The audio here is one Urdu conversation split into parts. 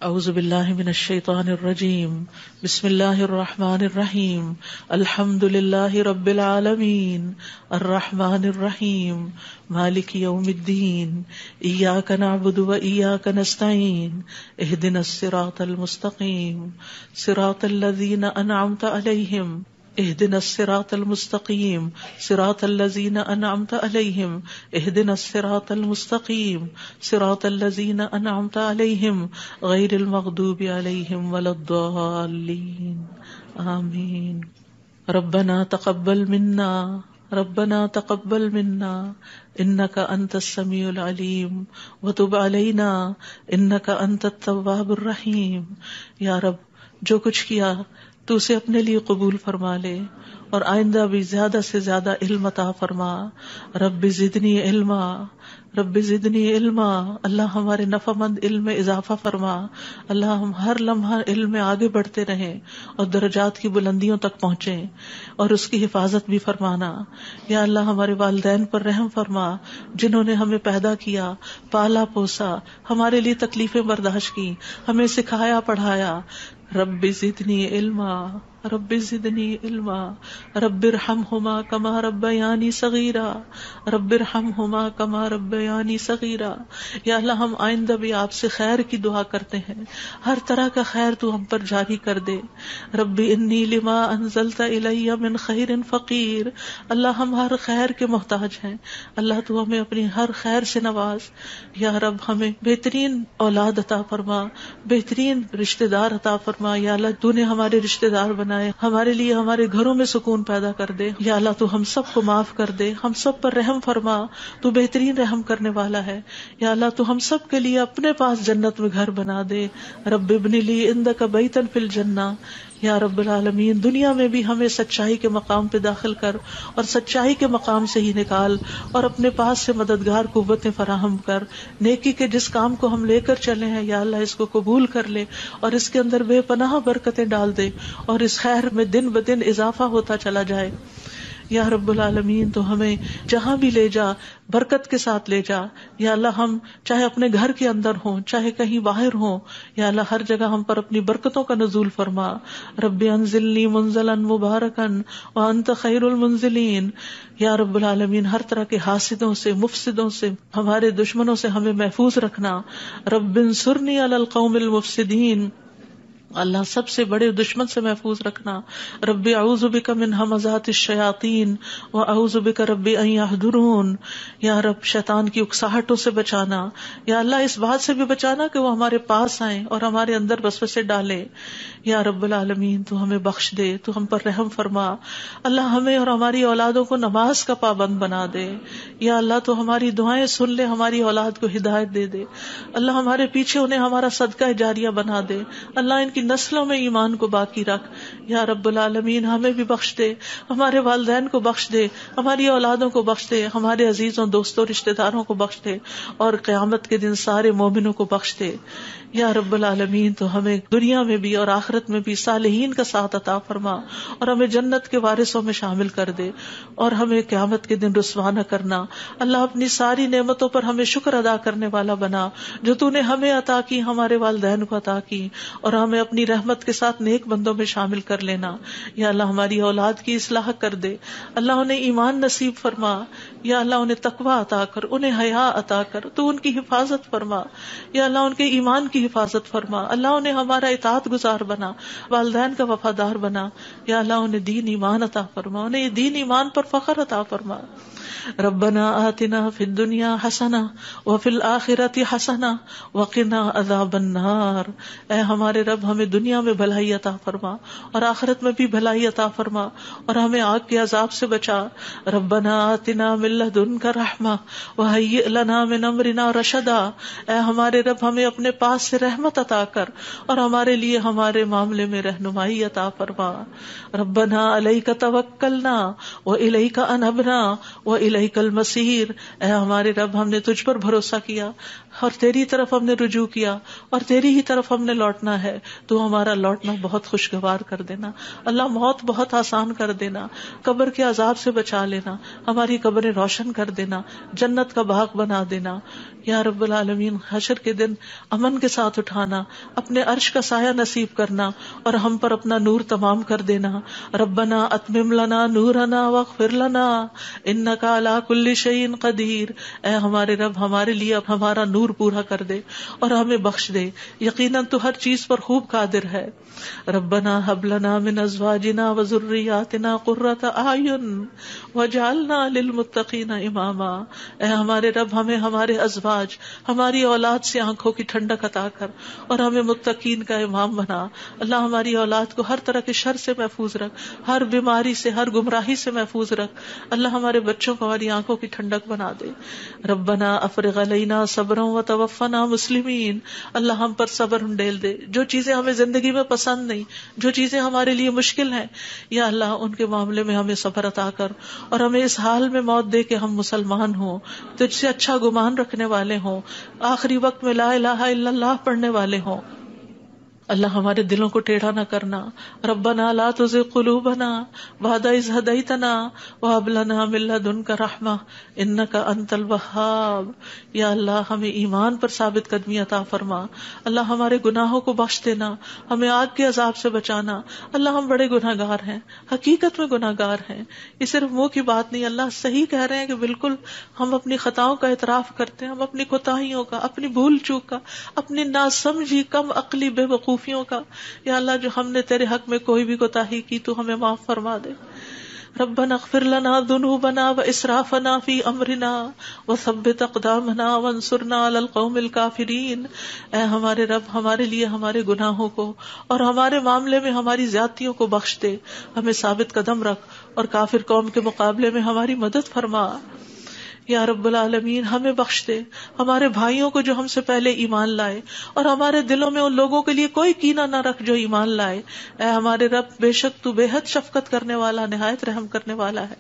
اعوذ باللہ من الشیطان الرجیم بسم اللہ الرحمن الرحیم الحمد للہ رب العالمین الرحمن الرحیم مالک یوم الدین ایاک نعبد و ایاک نستعین اہدنا الصراط المستقیم صراط الذین انعمت علیہم اهدنا الصراط المستقیم صراط الذین انعمت علیہم اهدنا الصراط المستقیم صراط الذین انعمت علیہم غیر المغضوب علیہم ولا الضالین آمین. ربنا تقبل منا انك انت السمیع العلیم وتب علینا انك انت التواب الرحیم. یا رب، جو کچھ کیا تو اسے اپنے لیے قبول فرما لے اور آئندہ بھی زیادہ سے زیادہ علم عطا فرما. رب زدنی علما. اللہ ہمارے نفع مند علم میں اضافہ فرما. اللہ ہم ہر لمحہ علم میں آگے بڑھتے رہیں اور درجات کی بلندیوں تک پہنچیں اور اس کی حفاظت بھی فرمانا. یا اللہ ہمارے والدین پر رحم فرما جنہوں نے ہمیں پیدا کیا، پالا پوسا، ہمارے لیے تکلیفیں برداشت کی، ہمیں سکھایا پڑھایا. رب زدنی علما رب ارحمہما کما ربیانی صغیرا یا اللہ ہم آئندہ بھی آپ سے خیر کی دعا کرتے ہیں، ہر طرح کا خیر تو ہم پر جاری کر دے. رب انی لما انزلت الی من خیر فقیر. اللہ ہم ہر خیر کے محتاج ہیں، اللہ تو ہمیں اپنی ہر خیر سے نواز. یا رب ہمیں بہترین اولاد عطا فرما، بہترین رشتہ دار عطا فرما. یا اللہ تو نے ہمارے رشتہ دار بنائے، ہمارے لیے ہمارے گھروں میں سکون پیدا کر دے. یا اللہ تو ہم سب کو معاف کر دے، ہم سب پر رحم فرما، تو بہترین رحم کرنے والا ہے. یا اللہ تو ہم سب کے لیے اپنے پاس جنت میں گھر بنا دے. رب ابن لی عندک بیتا فی الجنہ. یا رب العالمین دنیا میں بھی ہمیں سچائی کے مقام پہ داخل کر اور سچائی کے مقام سے ہی نکال اور اپنے پاس سے مددگار قوتیں فراہم کر. نیکی کے جس کام کو ہم لے کر چلے ہیں یا اللہ اس کو قبول کر لے اور اس کے اندر بے پناہ برکتیں ڈال دے اور اس خیر میں دن بدن اضافہ ہوتا چلا جائے. یا رب العالمین تو ہمیں جہاں بھی لے جا برکت کے ساتھ لے جا. یا اللہ ہم چاہے اپنے گھر کے اندر ہوں چاہے کہیں باہر ہوں، یا اللہ ہر جگہ ہم پر اپنی برکتوں کا نزول فرما. رب انزلنی منزلا مبارکا وانت خیر المنزلین. یا رب العالمین ہر طرح کے حاسدوں سے، مفسدوں سے، ہمارے دشمنوں سے ہمیں محفوظ رکھنا. رب انصرنی علی القوم المفسدین. اللہ سب سے بڑے دشمن سے محفوظ رکھنا. رب اعوذ بک من ہمزات الشیاطین واعوذ بک رب ان یحضرون. یا رب شیطان کی اکساہٹوں سے بچانا. یا اللہ اس بات سے بھی بچانا کہ وہ ہمارے پاس آئیں اور ہمارے اندر وسوسے ڈالے. یا رب العالمین تو ہمیں بخش دے، تو ہم پر رحم فرما. اللہ ہمیں اور ہماری اولادوں کو نماز کا پابند بنا دے. یا اللہ تو ہماری دعائیں سن لے، ہماری اولاد کو ہدایت دے دے. اللہ ہمارے پیچھے انہیں ہمارا صدقہ جاریہ بنا دے. اللہ ان کی نسلوں میں ایمان کو باقی رکھ. یا رب العالمین ہمیں بھی بخش دے، ہمارے والدین کو بخش دے، ہماری اولادوں کو بخش دے، ہمارے عزیزوں دوستوں رشتہ داروں کو بخش دے اور قیامت کے دن سارے مومنوں کو بخش دے. یا رب العالمین تو ہمیں دنیا میں بھی اور آخرت میں بھی صالحین کا ساتھ عطا فرما اور ہمیں جنت کے وارثوں میں شامل کر دے اور ہمیں قیامت کے دن رسوا نہ کرنا. اللہ اپنی ساری نعمتوں پر ہمیں شکر ادا کرنے والا بنا جو تو نے ہمیں عطا کی، ہمارے والدین کو عطا کی، اور ہمیں اپنی رحمت کے ساتھ نیک بندوں میں شامل کر لینا. یا اللہ ہماری اولاد کی اصلاح کر دے. اللہ انہیں ایمان نصیب فرما. یا اللہ انہیں تقوی عطا کر، انہیں حیا عطا کر، تو ان کی حفاظت فرما. یا اللہ ان کے ایمان کی حفاظت فرما. اللہ انہیں ہمارا اطاعت گزار بنا، والدین کا وفادار بنا. یا اللہ انہیں دین ایمان عطا فرما، انہیں دین ایمان پر فخر عطا فرما. ربنا آتنا فی الدنیا حسنہ وفی الآخرۃ حسنہ وقنا عذاب النار. اے ہمارے رب ہمیں دنیا میں بھلائی عطا فرما اور آخرت میں بھی بھلائی عطا فرما اور ہمیں آگ کے عذاب سے بچا. ربنا آتنا من لدنک رحمہ وہیئ لنا من امرنا رشدا. اے ہمارے رب ہمیں اپنے پاس سے رحمت عطا کر اور ہمارے لیے ہمارے معاملے میں رہنمائی عطا فرما. ربنا علیک توکلنا والیک انبنا والیک المصیر. اے ہمارے رب ہم نے تجھ پر بھروسہ کیا اور تیری طرف ہم نے رجوع کیا اور تیری ہی طرف ہم نے لوٹنا ہے. تو ہمارا لوٹنا بہت خوشگوار کر دینا. اللہ موت بہت آسان کر دینا, قبر کے عذاب سے بچا لینا, ہماری قبریں روشن کر دینا, جنت کا باغ بنا دینا. یا رب العالمین, حشر کے دن امن کے ساتھ اٹھانا, اپنے عرش کا سایہ نصیب کرنا اور ہم پر اپنا نور تمام کر دینا. ربنا اتمم لنا نورنا واغفر لنا انک علی کل شیء قدیر. اے ہمارے رب, ہمارے لیے ہمارا نور پورا کر دے اور ہمیں بخش دے, یقیناً تو ہر چیز پر خوب قادر ہے. ربنا هب لنا من ازواجنا وذرياتنا قرة اعین واجعلنا للمتقین اماما. اے ہمارے رب, ہمیں ہمارے ازواج, ہماری اولاد سے آنکھوں کی ٹھنڈک عطا کر اور ہمیں متقین کا امام بنا. اللہ ہماری اولاد کو ہر طرح کے شر سے محفوظ رکھ, ہر بیماری سے, ہر گمراہی سے محفوظ رکھ. اللہ ہمارے بچوں کو ہماری آنکھوں کی ٹھنڈک بنا دے. ربنا افرغ علینا صبرا وتوفنا مسلمین. اللہ ہم پر صبر انڈیل دے. جو چیزیں ہمیں زندگی میں پسند نہیں, جو چیزیں ہمارے لیے مشکل ہیں, یا اللہ ان کے معاملے میں ہمیں صبر عطا کر اور ہمیں اس حال میں موت دے کہ ہم مسلمان ہوں, تجھ سے اچھا گمان رکھنے والے ہوں, آخری وقت میں لا الہ الا اللہ پڑھنے والے ہوں. اللہ ہمارے دلوں کو ٹیڑھا نہ کرنا. ربنا لا تزغ قلوبنا بعد اذ ہدیتنا وہب لنا من لدنک رحمہ انک انت الوہاب. یا اللہ ہمیں ایمان پر ثابت قدمی عطا فرما. اللہ ہمارے گناہوں کو بخش دینا, ہمیں آگ کے عذاب سے بچانا. اللہ ہم بڑے گناہگار ہیں, حقیقت میں گناہگار ہیں, یہ صرف منہ کی بات نہیں. اللہ صحیح کہہ رہے ہیں کہ بالکل ہم اپنی خطاؤں کا اعتراف کرتے ہیں, ہم اپنی کوتاہیوں کا, اپنی بھول چوک کا, اپنی ناسمجھی کم عقلی بے وقوفیوں کا. یا اللہ جو ہم نے تیرے حق میں کوئی بھی کوتاہی کی تو ہمیں معاف فرما دے. ربنا اغفر لنا ذنوبنا واسرافنا فی امرنا وثبت اقدامنا وانصرنا علی القوم الکافرین. اے ہمارے رب, ہمارے لیے ہمارے گناہوں کو اور ہمارے معاملے میں ہماری زیادتیوں کو بخش دے, ہمیں ثابت قدم رکھ اور کافر قوم کے مقابلے میں ہماری مدد فرما. یا رب العالمین, ہمیں بخش دے, ہمارے بھائیوں کو جو ہم سے پہلے ایمان لائے, اور ہمارے دلوں میں ان لوگوں کے لیے کوئی کینہ نہ رکھ جو ایمان لائے. اے ہمارے رب, بے شک تو بے حد شفقت کرنے والا, نہایت رحم کرنے والا ہے.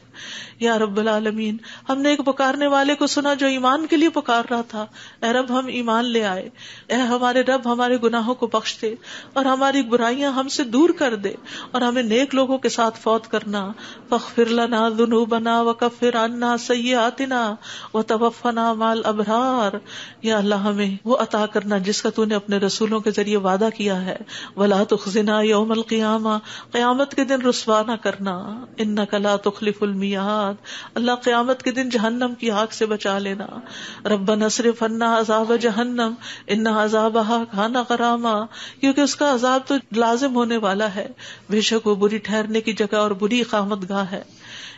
یا رب العالمین, ہم نے ایک پکارنے والے کو سنا جو ایمان کے لیے پکار رہا تھا. اے رب, ہم ایمان لے آئے. اے ہمارے رب, ہمارے گناہوں کو بخش دے اور ہماری برائیاں ہم سے دور کر دے اور ہمیں نیک لوگوں کے ساتھ فوت کرنا. فاغفر لنا ذنوبنا وکفر عنا سیئاتنا وتوفنا مع الابرار. یا اللہ ہمیں وہ عطا کرنا جس کا تو نے اپنے رسولوں کے ذریعے وعدہ کیا ہے. ولا تخزنا یوم القیامہ, قیامت کے دن رسوا نہ کرنا. انک لا تخلف المیعاد, اللہ قیامت کے دن جہنم کی آگ سے بچا لینا. ربنا اصرف عنا عذاب جہنم ان عذابها کان غراما, کیونکہ اس کا عذاب تو لازم ہونے والا ہے, بے شک وہ بری ٹھہرنے کی جگہ اور بری اقامت گاہ ہے.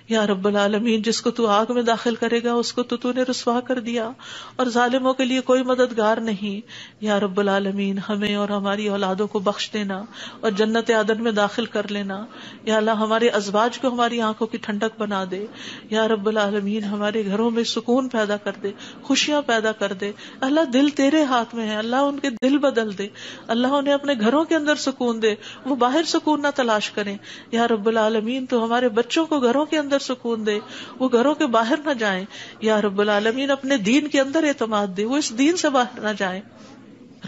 یا رب العالمین, جس کو تو آگ میں داخل کرے گا اس کو تو نے رسوا کر دیا, اور ظالموں کے لیے کوئی مددگار نہیں. یا رب العالمین, ہمیں اور ہماری اولادوں کو بخش دینا اور جنت عدن میں داخل کر لینا. یا اللہ, ہمارے ازواج کو ہماری آنکھوں کی ٹھنڈک بنا دے. یا رب العالمین, ہمارے گھروں میں سکون پیدا کر دے, خوشیاں پیدا کر دے. اللہ, دل تیرے ہاتھ میں ہے, اللہ ان کے دل بدل دے. اللہ انہیں اپنے گھروں کے اندر سکون دے, وہ باہر سکون نہ تلاش کریں. یا رب العالمین, تو ہمارے بچوں کو گھروں کے اندر سکون دے, وہ گھروں کے باہر نہ جائیں. یا رب العالمین, اپنے دین کے اندر اعتماد دے, وہ اس دین سے باہر نہ جائیں.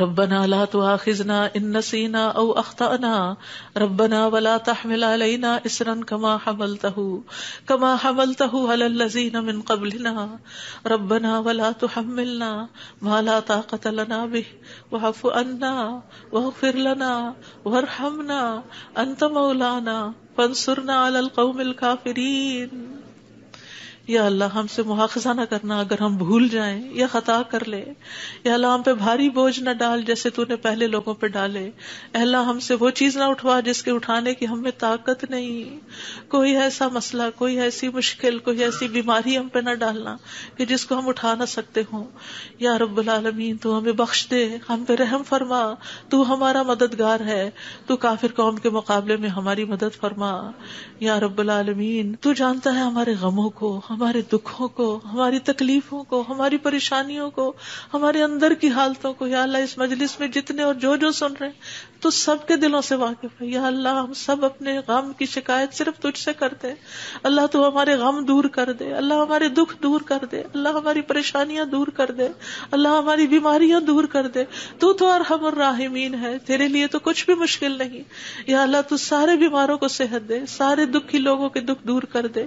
ربنا لا تؤاخذنا ان نسینا او اخطأنا ربنا ولا تحمل علينا اصرا كما حملته على الذين من قبلنا ربنا ولا تحملنا ما لا طاقة لنا به واعف عنا واغفر لنا وارحمنا انت مولانا فانصرنا على القوم الكافرين. یا اللہ, ہم سے مواخذہ نہ کرنا اگر ہم بھول جائیں یا خطا کر لیں. یا اللہ, ہم پہ بھاری بوجھ نہ ڈال جیسے تو نے پہلے لوگوں پہ ڈالے. اے اللہ, ہم سے وہ چیز نہ اٹھوا جس کے اٹھانے کی ہمیں طاقت نہیں. کوئی ایسا مسئلہ, کوئی ایسی مشکل, کوئی ایسی بیماری ہم پہ نہ ڈالنا کہ جس کو ہم اٹھا نہ سکتے ہوں. یا رب العالمین, تو ہمیں بخش دے, ہم پہ رحم فرما, تو ہمارا مددگار ہے, تو کافر قوم کے مقابلے میں ہماری مدد فرما. یا رب العالمین, تو جانتا ہے ہمارے غموں کو, ہمارے دکھوں کو، ہماری تکلیفوں کو، ہماری پریشانیوں کو، ہمارے اندر کی حالتوں کو. یا اللہ اس مجلس میں جتنے اور جو سن رہے ہیں تو سب کے دلوں سے واقف ہے. یا اللہ ہم سب اپنے غم کی شکایت صرف تجھ سے کرتے ہیں. اللہ تو ہمارے غم دور کر دے، اللہ ہمارے دکھ دور کر دے، اللہ ہماری پریشانیاں دور کر دے، اللہ ہماری بیماریاں دور کر دے. تو ارحم الراحمین ہے، تیرے لیے تو کچھ بھی مشکل نہیں. یا اللہ تو سارے بیماروں کو صحت دے، سارے دکھی لوگوں کے دکھ دور کر دے.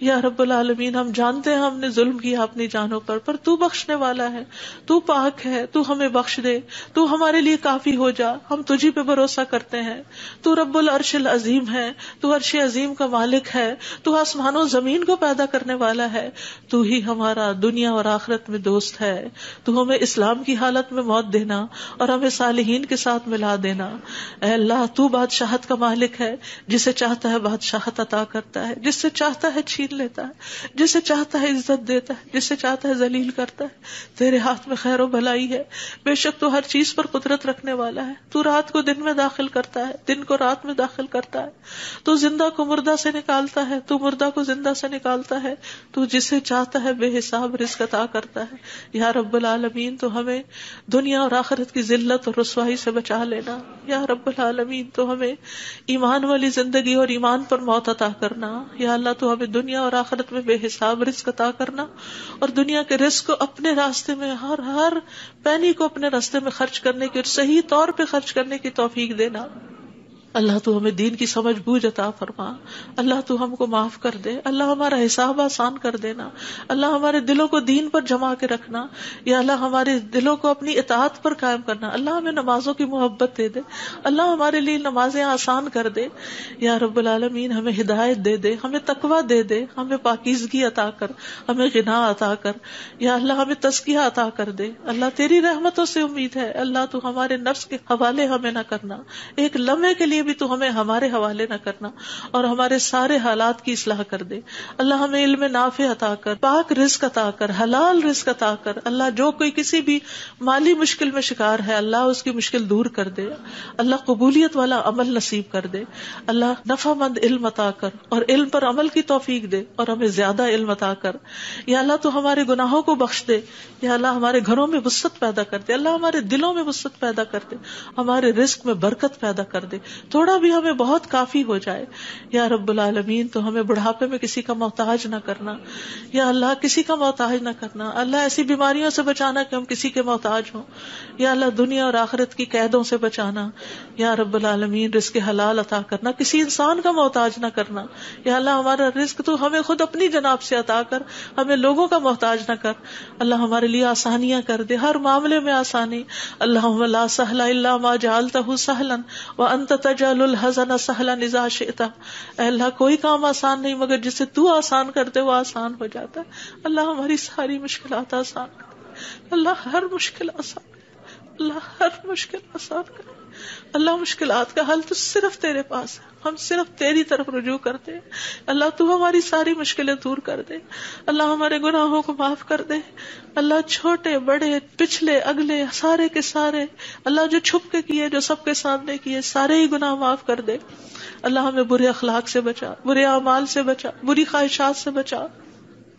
یا رب العالمین ہم جانتے ہیں ہم نے ظلم کیا اپنی جانوں پر تو بخشنے والا ہے، تو پاک ہے، تو ہمیں بخش دے، تو ہمارے لیے کافی ہو جا. ہم تجھی پہ بھروسہ کرتے ہیں. تو رب العرش العظیم ہے، تو عرش عظیم کا مالک ہے، تو آسمان و زمین کو پیدا کرنے والا ہے. تو ہی ہمارا دنیا اور آخرت میں دوست ہے. تو ہمیں اسلام کی حالت میں موت دینا اور ہمیں صالحین کے ساتھ ملا دینا. اے اللہ تو بادشاہت کا مالک ہے، جسے چاہتا ہے بادشاہت عطا کرتا ہے، جس سے چاہتا ہے چھین لیتا ہے، جسے چاہتا ہے عزت دیتا ہے، جسے چاہتا ہے ذلیل کرتا ہے. تیرے ہاتھ میں خیر و بھلائی ہے. بے شک تو ہر چیز پر قدرت رکھنے والا ہے. تو رات کو دن میں داخل کرتا ہے، دن کو رات میں داخل کرتا ہے. تو زندہ کو مردہ سے نکالتا ہے، تو مردہ کو زندہ سے نکالتا ہے. تو جسے چاہتا ہے بے حساب رزق عطا کرتا ہے. یا رب العالمین تو ہمیں دنیا اور آخرت کی ذلت اور رسوائی سے بچا لینا. یا رب العالمین تو ہمیں ایمان والی زندگی اور ایمان پر موت عطا کرنا. یا اللہ تو ہمیں دنیا اور آخرت میں بے حساب رزق عطا کرنا، اور دنیا کے رزق کو اپنے راستے میں ہر پینی کو اپنے راستے میں خرچ کرنے کی اور صحیح طور پہ خرچ کرنے کی توفیق دینا. اللہ تو ہمیں دین کی سمجھ بوجھ عطا فرما. اللہ تو ہم کو معاف کر دے. اللہ ہمارا حساب آسان کر دینا. اللہ ہمارے دلوں کو دین پر جما کے رکھنا. یا اللہ ہمارے دلوں کو اپنی اطاعت پر قائم کرنا. اللہ ہمیں نمازوں کی محبت دے دے. اللہ ہمارے لیے نمازیں آسان کر دے. یا رب العالمین ہمیں ہدایت دے دے، ہمیں تقویٰ دے دے، ہمیں پاکیزگی عطا کر، ہمیں غنا عطا کر. یا اللہ ہمیں تزکیہ عطا کر دے. اللہ تیری رحمتوں سے امید ہے. اللہ تو ہمارے نفس کے حوالے ہمیں نہ کرنا، ایک لمحے کے لیے بھی تو ہمیں ہمارے حوالے نہ کرنا، اور ہمارے سارے حالات کی اصلاح کر دے. اللہ ہمیں علم نافع عطا کر، پاک رزق عطا کر، حلال رزق عطا کر. اللہ جو کوئی کسی بھی مالی مشکل میں شکار ہے، اللہ اس کی مشکل دور کر دے. اللہ قبولیت والا عمل نصیب کر دے. اللہ نفع مند علم عطا کر اور علم پر عمل کی توفیق دے، اور ہمیں زیادہ علم عطا کر. یا اللہ تو ہمارے گناہوں کو بخش دے. یا اللہ ہمارے گھروں میں وسعت پیدا کر دے. اللہ ہمارے دلوں میں وسعت پیدا کر دے. ہمارے رزق میں برکت پیدا کر دے. تھوڑا بھی ہمیں بہت کافی ہو جائے. یا رب العالمین تو ہمیں بڑھاپے میں کسی کا محتاج نہ کرنا. یا اللہ کسی کا محتاج نہ کرنا. اللہ ایسی بیماریوں سے بچانا کہ ہم کسی کے محتاج ہوں. یا اللہ دنیا اور آخرت کی قیدوں سے بچانا. یا رب العالمین رزق حلال عطا کرنا، کسی انسان کا محتاج نہ کرنا. یا اللہ ہمارا رزق تو ہمیں خود اپنی جناب سے عطا کر، ہمیں لوگوں کا محتاج نہ کر. اللہ ہمارے لیے آسانیاں کر دے، ہر معاملے میں آسانی. اللہم لا سہل الا ما جعلتہ سہلا وانت تجعل الحزن سہلا اذا شئت. اے اللہ کوئی کام آسان نہیں مگر جسے تو آسان کر دے وہ آسان ہو جاتا ہے. اللہ ہماری ساری مشکلات آسان کر. اللہ ہر مشکل آسان کر. اللہ ہر مشکل آسان کر. اللہ مشکلات کا حل تو صرف تیرے پاس ہے، ہم صرف تیری طرف رجوع کرتے ہیں. اللہ تو ہماری ساری مشکلیں دور کر دے. اللہ ہمارے گناہوں کو معاف کر دے. اللہ چھوٹے بڑے پچھلے اگلے سارے کے سارے، اللہ جو چھپ کے کیے جو سب کے سامنے کیے سارے ہی گناہ معاف کر دے. اللہ ہمیں برے اخلاق سے بچا، برے اعمال سے بچا، بری خواہشات سے بچا.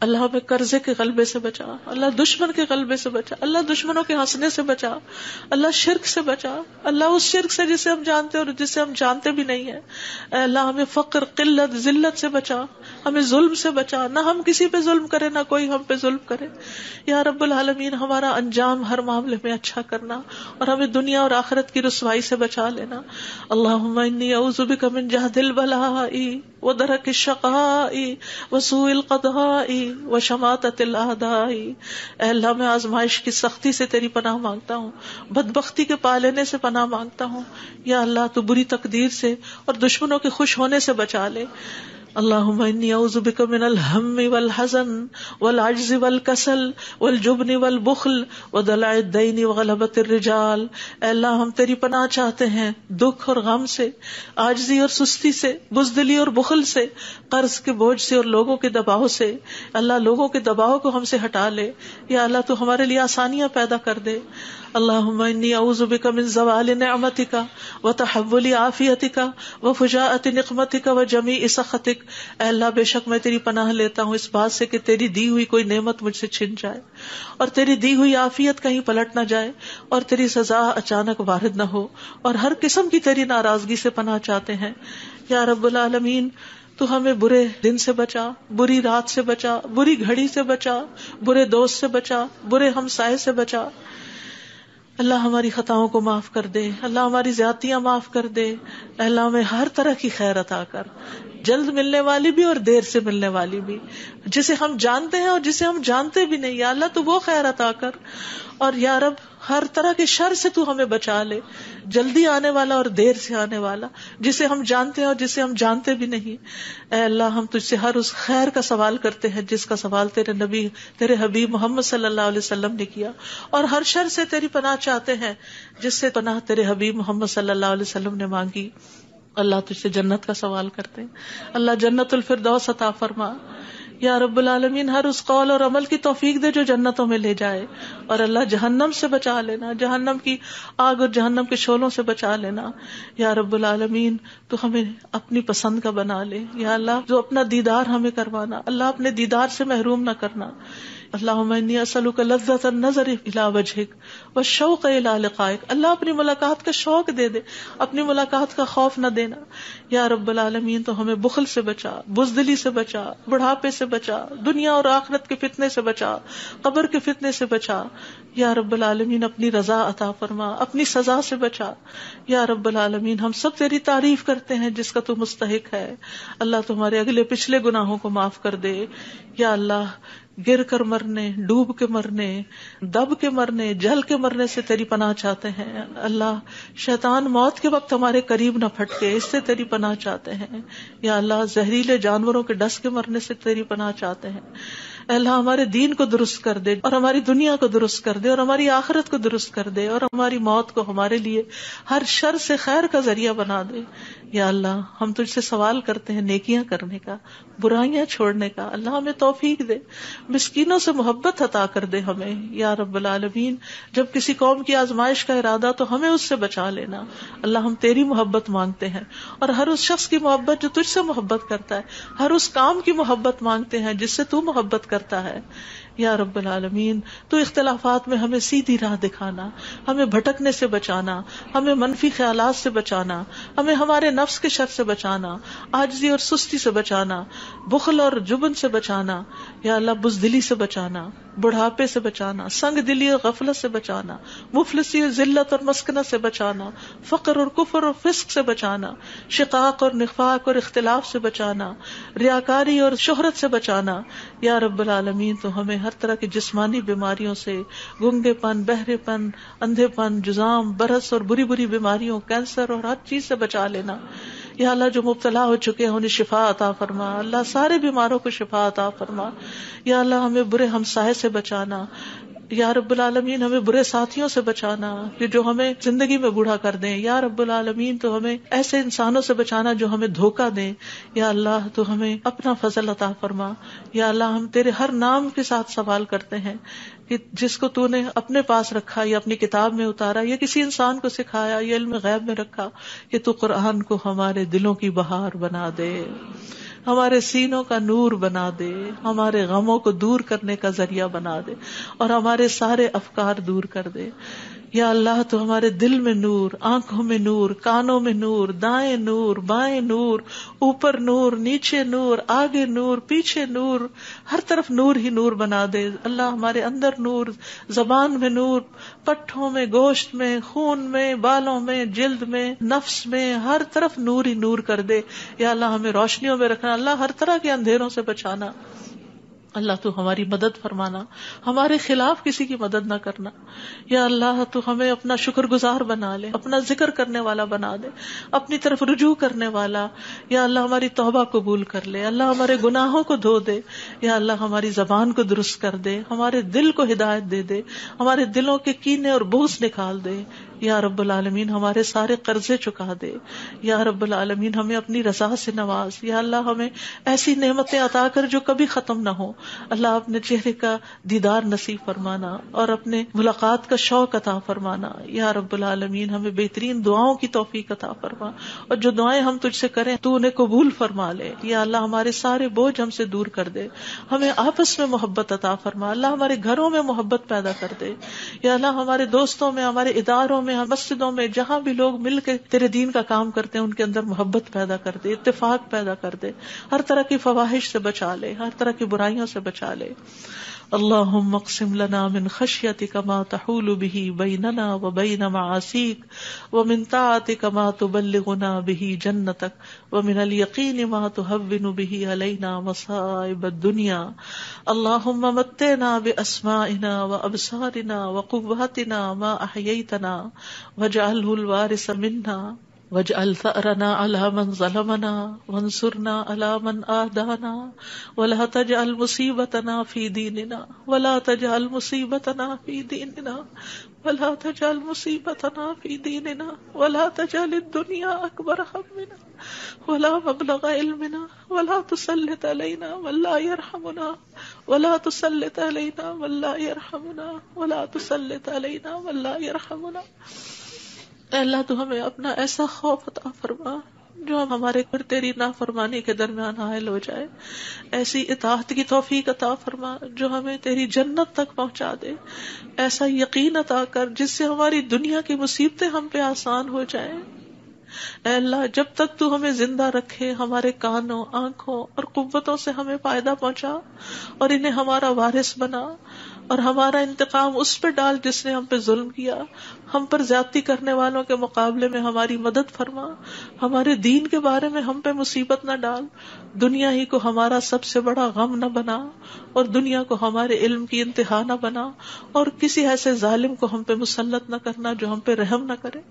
اللہ ہمیں قرضے کے غلبے سے بچا. اللہ دشمن کے غلبے سے بچا. اللہ دشمنوں کے ہنسنے سے بچا. اللہ شرک سے بچا. اللہ اس شرک سے جسے ہم جانتے اور جسے ہم جانتے بھی نہیں ہیں. اے اللہ ہمیں فقر، قلت، ذلت سے بچا. ہمیں ظلم سے بچا، نہ ہم کسی پہ ظلم کرے نہ کوئی ہم پہ ظلم کرے. یا رب العالمین ہمارا انجام ہر معاملے میں اچھا کرنا، اور ہمیں دنیا اور آخرت کی رسوائی سے بچا لینا. اللہم انی اعوذ بک من جہد البلاء ودرک الشقاء وسوء القضاء وشماتۃ الاعداء. اے اللہ میں آزمائش کی سختی سے تیری پناہ مانگتا ہوں، بدبختی کے پا لینے سے پناہ مانگتا ہوں. یا اللہ تو بری تقدیر سے اور دشمنوں کے خوش ہونے سے بچا لے. اللہم انی اعوذ بک من الہم والحزن والعجز والکسل والجبن والبخل ودلع الدین وغلبۃ الرجال. اے اللہ ہم تیری پناہ چاہتے ہیں دکھ اور غم سے، عاجزی اور سستی سے، بزدلی اور بخل سے، قرض کے بوجھ سے اور لوگوں کے دباؤ سے. اللہ لوگوں کے دباؤ کو ہم سے ہٹا لے. یا اللہ تو ہمارے لیے آسانیاں پیدا کر دے. اللہم انی اعوذ بک من زوال نعمتک وتحول عافیتک وفجاءۃ نقمتک وجمیع سخطک. بک، اے اللہ بے شک میں تیری پناہ لیتا ہوں اس بات سے کہ تیری دی ہوئی کوئی نعمت مجھ سے چھن جائے، اور تیری دی ہوئی عافیت کہیں پلٹ نہ جائے، اور تیری سزا اچانک وارد نہ ہو، اور ہر قسم کی تیری ناراضگی سے پناہ چاہتے ہیں یا رب العالمین۔ تو ہمیں برے دن سے بچا، بری رات سے بچا، بری گھڑی سے بچا، برے دوست سے بچا، برے ہمسائے سے بچا۔ اللہ ہماری خطاؤں کو معاف کر دے، اللہ ہماری زیادتیاں معاف کر دے، اللہ ہمیں ہر طرح کی خیر عطا کر، جلد ملنے والی بھی اور دیر سے ملنے والی بھی، جسے ہم جانتے ہیں اور جسے ہم جانتے بھی نہیں، یا اللہ تو وہ خیر عطا کر، اور یا رب ہر طرح کے شر سے تو ہمیں بچا لے، جلدی آنے والا اور دیر سے آنے والا، جسے ہم جانتے ہیں اور جسے ہم جانتے بھی نہیں۔ اے اللہ ہم تجھ سے ہر اس خیر کا سوال کرتے ہیں جس کا سوال تیرے نبی، تیرے حبیب محمد صلی اللہ علیہ وسلم نے کیا، اور ہر شر سے تیری پناہ چاہتے ہیں جس سے پناہ تیرے حبیب محمد صلی اللہ علیہ وسلم نے مانگی۔ اللہ تجھ سے جنت کا سوال کرتے ہیں، اللہ جنت الفردوس عطا فرما یا رب العالمین، ہر اس قول اور عمل کی توفیق دے جو جنتوں میں لے جائے، اور اللہ جہنم سے بچا لینا، جہنم کی آگ اور جہنم کے شعلوں سے بچا لینا یا رب العالمین۔ تو ہمیں اپنی پسند کا بنا لے یا اللہ، جو اپنا دیدار ہمیں کروانا، اللہ اپنے دیدار سے محروم نہ کرنا۔ اللہم انی اسألک لذۃ النظر الی وجہک والشوق الی لقائک، اللہ اپنی ملاقات کا شوق دے دے، اپنی ملاقات کا خوف نہ دینا یا رب العالمین۔ تو ہمیں بخل سے بچا، بزدلی سے بچا، بڑھاپے سے بچا، دنیا اور آخرت کے فتنے سے بچا، قبر کے فتنے سے بچا یا رب العالمین۔ اپنی رضا عطا فرما، اپنی سزا سے بچا یا رب العالمین۔ ہم سب تیری تعریف کرتے ہیں جس کا تو مستحق ہے، اللہ تمہارے اگلے پچھلے گناہوں کو معاف کر دے یا اللہ۔ گر کر مرنے، ڈوب کے مرنے، دب کے مرنے، جل کے مرنے سے تیری پناہ چاہتے ہیں اللہ۔ شیطان موت کے وقت ہمارے قریب نہ پھٹکے، اس سے تیری پناہ چاہتے ہیں یا اللہ۔ زہریلے جانوروں کے ڈس کے مرنے سے تیری پناہ چاہتے ہیں اے اللہ۔ ہمارے دین کو درست کر دے، اور ہماری دنیا کو درست کر دے، اور ہماری آخرت کو درست کر دے، اور ہماری موت کو ہمارے لیے ہر شر سے خیر کا ذریعہ بنا دے یا اللہ۔ ہم تجھ سے سوال کرتے ہیں نیکیاں کرنے کا، برائیاں چھوڑنے کا، اللہ ہمیں توفیق دے، مسکینوں سے محبت عطا کر دے ہمیں یا رب العالمین۔ جب کسی قوم کی آزمائش کا ارادہ تو ہمیں اس سے بچا لینا اللہ۔ ہم تیری محبت مانگتے ہیں، اور ہر اس شخص کی محبت جو تجھ سے محبت کرتا ہے، ہر اس کام کی محبت مانگتے ہیں جس سے تو محبت کرتا ہے یا رب العالمین۔ تو اختلافات میں ہمیں سیدھی راہ دکھانا، ہمیں بھٹکنے سے بچانا، ہمیں منفی خیالات سے بچانا، ہمیں ہمارے نفس کے شر سے بچانا، عاجزی اور سستی سے بچانا، بخل اور جبن سے بچانا یا اللہ، بزدلی سے بچانا، بڑھاپے سے بچانا، سنگ دلی اور غفلت سے بچانا، مفلسی اور ذلت اور مسکنت سے بچانا، فقر اور کفر اور فسق سے بچانا، شقاق اور نفاق اور اختلاف سے بچانا، ریاکاری اور شہرت سے بچانا یا رب العالمین۔ تو ہمیں ہر طرح کی جسمانی بیماریوں سے، گنگے پن، بہرے پن، اندھے پن، جزام، برس اور بری بری بیماریوں، کینسر اور ہر چیز سے بچا لینا یا اللہ۔ جو مبتلا ہو چکے ہیں انہیں شفا عطا فرما اللہ، سارے بیماروں کو شفا عطا فرما یا اللہ۔ ہمیں برے ہمسائے سے بچانا یا رب العالمین، ہمیں برے ساتھیوں سے بچانا کہ جو ہمیں زندگی میں بوڑھا کر دیں یا رب العالمین۔ تو ہمیں ایسے انسانوں سے بچانا جو ہمیں دھوکہ دیں یا اللہ۔ تو ہمیں اپنا فضل عطا فرما یا اللہ۔ ہم تیرے ہر نام کے ساتھ سوال کرتے ہیں کہ جس کو تو نے اپنے پاس رکھا یا اپنی کتاب میں اتارا یا کسی انسان کو سکھایا یا علم غیب میں رکھا، کہ تو قرآن کو ہمارے دلوں کی بہار بنا دے، ہمارے سینوں کا نور بنا دے، ہمارے غموں کو دور کرنے کا ذریعہ بنا دے، اور ہمارے سارے افکار دور کر دے یا اللہ۔ تو ہمارے دل میں نور، آنکھوں میں نور، کانوں میں نور، دائیں نور، بائیں نور، اوپر نور، نیچے نور، آگے نور، پیچھے نور، ہر طرف نور ہی نور بنا دے اللہ۔ ہمارے اندر نور، زبان میں نور، پٹھوں میں، گوشت میں، خون میں، بالوں میں، جلد میں، نفس میں، ہر طرف نور ہی نور کر دے یا اللہ۔ ہمیں روشنیوں میں رکھنا اللہ، ہر طرح کے اندھیروں سے بچانا اللہ۔ تو ہماری مدد فرمانا، ہمارے خلاف کسی کی مدد نہ کرنا یا اللہ۔ تو ہمیں اپنا شکر گزار بنا لے، اپنا ذکر کرنے والا بنا دے، اپنی طرف رجوع کرنے والا یا اللہ۔ ہماری توبہ قبول کر لے اللہ، ہمارے گناہوں کو دھو دے یا اللہ۔ ہماری زبان کو درست کر دے، ہمارے دل کو ہدایت دے دے، ہمارے دلوں کے کینے اور بغض نکال دے یا رب العالمین ہمارے سارے قرضے چکا دے. یا رب العالمین ہمیں اپنی رضا سے نواز. یا اللہ ہمیں ایسی نعمتیں عطا کر جو کبھی ختم نہ ہو. اللہ اپنے چہرے کا دیدار نصیب فرمانا اور اپنے ملاقات کا شوق عطا فرمانا. یا رب العالمین ہمیں بہترین دعاؤں کی توفیق عطا فرما, اور جو دعائیں ہم تجھ سے کریں تو انہیں قبول فرما لے. یا اللہ ہمارے سارے بوجھ ہم سے دور کر دے, ہمیں آپس میں محبت عطا فرما. اللہ ہمارے گھروں میں محبت پیدا کر دے. یا اللہ ہمارے دوستوں میں, ہمارے اداروں میں, مسجدوں میں, جہاں بھی لوگ مل کے تیرے دین کا کام کرتے ہیں ان کے اندر محبت پیدا کر دے, اتفاق پیدا کر دے, ہر طرح کی فواحش سے بچا لے, ہر طرح کی برائیوں سے بچا لے. اللہم اقسم لنا من خشیتک ما تحول به بیننا وبین معاصیک, ومن طاعتک ما تبلغنا به جنتک, ومن الیقین ما تهون به علینا مصائب الدنیا. اللہم متعنا باسمائنا وابصارنا وقواتنا ما احییتنا واجعله الوارث منا, واجعل ثأرنا على من ظلمنا وانصرنا على من آدانا, ولا تجعل مصیبتنا في دیننا, ولا تجعل مصیبتنا في دیننا, ولا تجعل مصیبتنا في دیننا, ولا تجعل الدنيا أكبر همنا ولا مبلغ علمنا, ولا تسلط علينا من لا يرحمنا, ولا تسلط علينا من لا يرحمنا, ولا تسلط علينا من لا يرحمنا. اے اللہ تو ہمیں اپنا ایسا خوف عطا فرما جو ہمارے اور تیری نافرمانی کے درمیان حائل ہو جائے, ایسی اطاعت کی توفیق عطا فرما جو ہمیں تیری جنت تک پہنچا دے, ایسا یقین عطا کر جس سے ہماری دنیا کی مصیبتیں ہم پہ آسان ہو جائیں. اے اللہ جب تک تو ہمیں زندہ رکھے ہمارے کانوں, آنکھوں اور قوتوں سے ہمیں فائدہ پہنچا اور انہیں ہمارا وارث بنا, اور ہمارا انتقام اس پہ ڈال جس نے ہم پہ ظلم کیا. ہم پر زیادتی کرنے والوں کے مقابلے میں ہماری مدد فرما, ہمارے دین کے بارے میں ہم پہ مصیبت نہ ڈال, دنیا ہی کو ہمارا سب سے بڑا غم نہ بنا, اور دنیا کو ہمارے علم کی انتہا نہ بنا, اور کسی ایسے ظالم کو ہم پہ مسلط نہ کرنا جو ہم پہ رحم نہ کرے.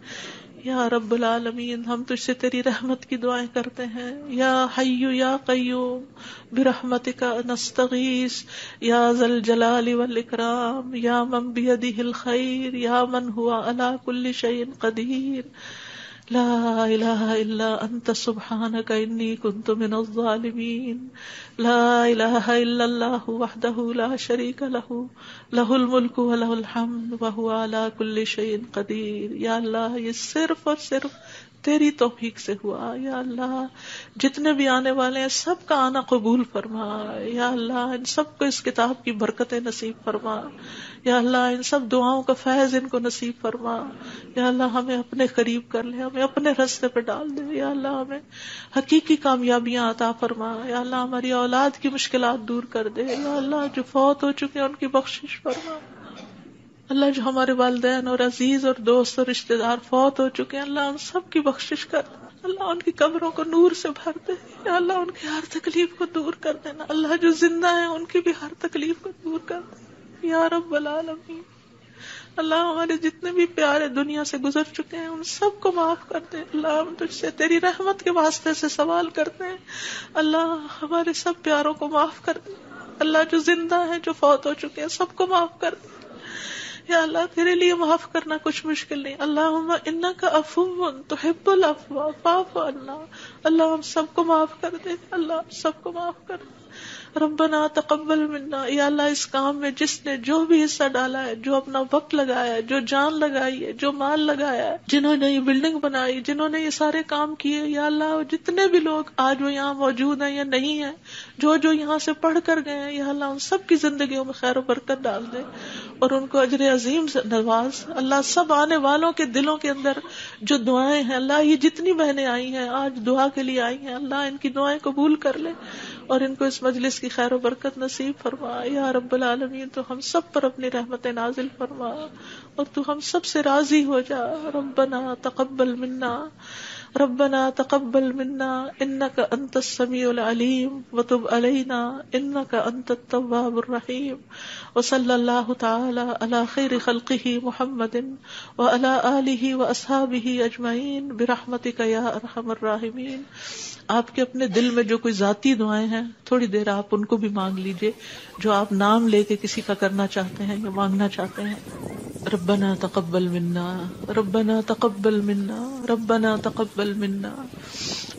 یا رب العالمین ہم تجھ سے تیری رحمت کی دعائیں کرتے ہیں. یا حی یا قیوم برحمتک نستغیث, یا ذا الجلال والاکرام, یا من بیدہ الخیر, یا من ہوا علی کل شیء قدیر, لا الہ الا انت سبحانک انی کنت من الظالمین, لا الہ الا اللہ وحدہ لا شریک لہ, لہ الملک ولہ الحمد وہو علی کل شیء قدیر. یا اللہ یہ صرف اور صرف تیری توفیق سے ہوا. یا اللہ جتنے بھی آنے والے ہیں سب کا آنا قبول فرما. یا اللہ ان سب کو اس کتاب کی برکتیں نصیب فرما. یا اللہ ان سب دعاؤں کا فیض ان کو نصیب فرما. یا اللہ ہمیں اپنے قریب کر لے, ہمیں اپنے راستے پہ ڈال دے. یا اللہ ہمیں حقیقی کامیابیاں عطا فرما. یا اللہ ہماری اولاد کی مشکلات دور کر دے. یا اللہ جو فوت ہو چکے ہیں ان کی بخشش فرما. اللہ جو ہمارے والدین اور عزیز اور دوست اور رشتہ دار فوت ہو چکے ہیں اللہ ان سب کی بخشش کر دے. اللہ ان کی قبروں کو نور سے بھر دے. یا اللہ ان کی ہر تکلیف کو دور کر دینا. اللہ جو زندہ ہیں ان کی بھی ہر تکلیف کو دور کر دے. یا رب العالمین اللہ ہمارے جتنے بھی پیارے دنیا سے گزر چکے ہیں ان سب کو معاف کر دے. اللہ ہم تجھ سے تیری رحمت کے واسطے سے سوال کرتے ہیں, اللہ ہمارے سب پیاروں کو معاف کر دے. اللہ جو زندہ ہیں جو فوت ہو چکے ہیں سب کو معاف کر دے. یا اللہ تیرے لیے معاف کرنا کچھ مشکل نہیں. اللہم انک عفو تحب العفو فاعف عنا. اللہ ہم سب کو معاف کر دے. اللہ سب کو معاف کر دے. ربنا تقبل منا. یا اللہ اس کام میں جس نے جو بھی حصہ ڈالا ہے, جو اپنا وقت لگایا ہے, جو جان لگائی ہے, جو مال لگایا ہے, جنہوں نے یہ بلڈنگ بنائی, جنہوں نے یہ سارے کام کیے, یا اللہ جتنے بھی لوگ آج وہ یہاں موجود ہیں یا نہیں ہیں, جو یہاں سے پڑھ کر گئے ہیں, یا اللہ ان سب کی زندگیوں میں خیر و برکت ڈال دے اور ان کو اجر عظیم سے نواز. اللہ سب آنے والوں کے دلوں کے اندر جو دعائیں ہیں, اللہ یہ جتنی بہنیں آئی ہیں آج دعا کے لیے آئی ہیں, اللہ ان کی دعائیں قبول کر لے اور ان کو اس مجلس کی خیر و برکت نصیب فرما. یا رب العالمین تو ہم سب پر اپنی رحمت نازل فرما اور تو ہم سب سے راضی ہو جا. ربنا تقبل منا, ربنا تقبل منا انك انت السميع العليم وتب علينا انك انت التواب الرحيم. وصلى الله تعالى على خير خلقه محمد وعلى آله واصحابه اجمعين برحمتك يا ارحم الراحمين. آپ کے اپنے دل میں جو کوئی ذاتی دعائیں ہیں تھوڑی دیر آپ ان کو بھی مانگ لیجئے جو آپ نام لے کے کسی کا کرنا چاہتے ہیں یا مانگنا چاہتے ہیں. ربنا تقبل منا، ربنا تقبل منا، ربنا تقبل منا.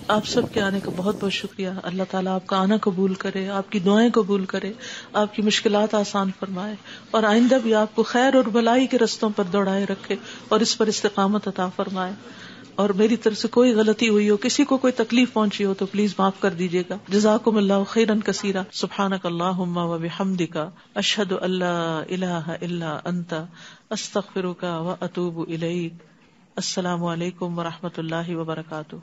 آپ سب کے آنے کا بہت بہت شکریہ. اللہ تعالیٰ آپ کا آنا قبول کرے، آپ کی دعائیں قبول کرے، آپ کی مشکلات آسان فرمائے، اور آئندہ بھی آپ کو خیر اور بھلائی کے رستوں پر دوڑائے رکھے اور اس پر استقامت عطا فرمائے. اور میری طرف سے کوئی غلطی ہوئی ہو، کسی کو کوئی تکلیف پہنچی ہو تو پلیز معاف کر دیجیے گا. جزاکم اللہ خیرا کثیرا. سبحانک اللہم و بحمدک، اشہد ان لا الہ الا انت، استغفرک و اتوب الیک. السلام علیکم و رحمۃ اللہ وبرکاتہ.